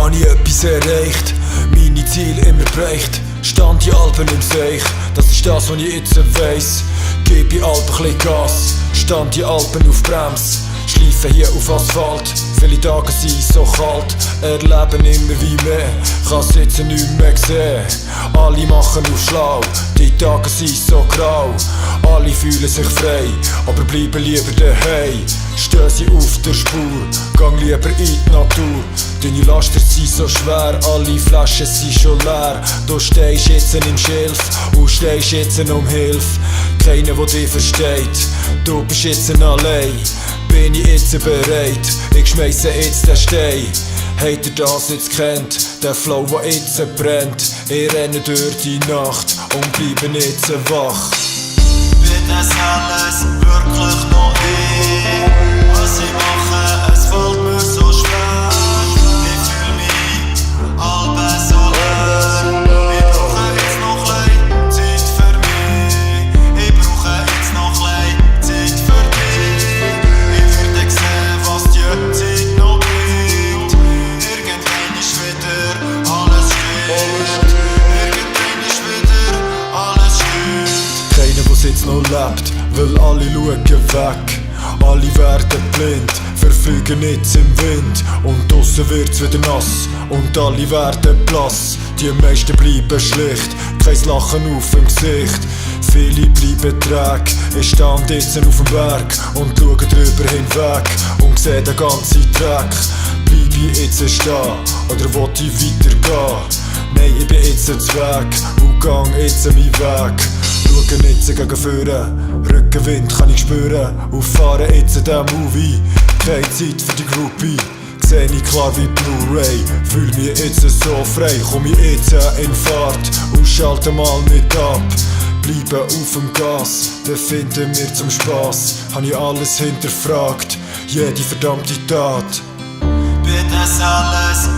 habe ich etwas erreicht, meine Ziele immer bereicht. Stand die Alpen im Seich, das ist das, was ich jetzt weiss. Gib die Alpen chli Gas, stand die Alpen auf Brems. Schleife hier auf Asphalt, viele Tage sind so kalt. Erleben immer wie mehr, kann's jetzt nicht mehr sehen. Alle machen auf schlau, die Tage sind so grau. Alle fühlen sich frei, aber bleiben lieber daheim. Stehen sie auf der Spur, gang lieber in die Natur. Deine Laster sind so schwer, alle Flaschen sind schon leer. Du stehst jetzt im Schilf und stehst jetzt um Hilfe. Keiner, der dich versteht, du bist jetzt allein. Bin ich jetzt bereit, ich schmeisse jetzt den Stein. Habt ihr das jetzt kennt, der Flow, der jetzt brennt. Ich renne durch die Nacht und bleibe jetzt wach. Wird das alles wirklich noch ich? Was ich mache, es fällt mir so schwer. Ich fühl mich halb so leer. Ich brauche jetzt noch ein Zeit für mich. Ich brauche jetzt noch ein Zeit für dich. Ich würde sehen, was die Zeit noch bringt. Irgendwann ist wieder alles still. Irgendwann ist wieder alles still. Keiner, der jetzt noch lebt, weil alle schauen weg. Alle werden blind, verfliegen jetzt im Wind. Und draussen wird's wieder nass und alle werden blass. Die meisten bleiben schlicht, kein Lachen auf dem Gesicht. Viele bleiben träge, ich stand jetzt auf dem Berg und schaue drüber hinweg und sehe den ganzen Dreck. Bleib ich jetzt stehen oder will ich weitergehen? Nein, ich bin jetzt weg und gang jetzt meinen Weg. Schauen jetzt gegen vorne, Rückenwind kann ich spüren und fahren jetzt den Movie. Keine Zeit für die Groupie, seh ich klar wie Blu-ray. Fühl mich jetzt so frei, komm ich jetzt in Fahrt und schalte mal nicht ab. Bleibe auf dem Gas, dann finden wir zum Spass. Hab ich alles hinterfragt, jede verdammte Tat. Wird das alles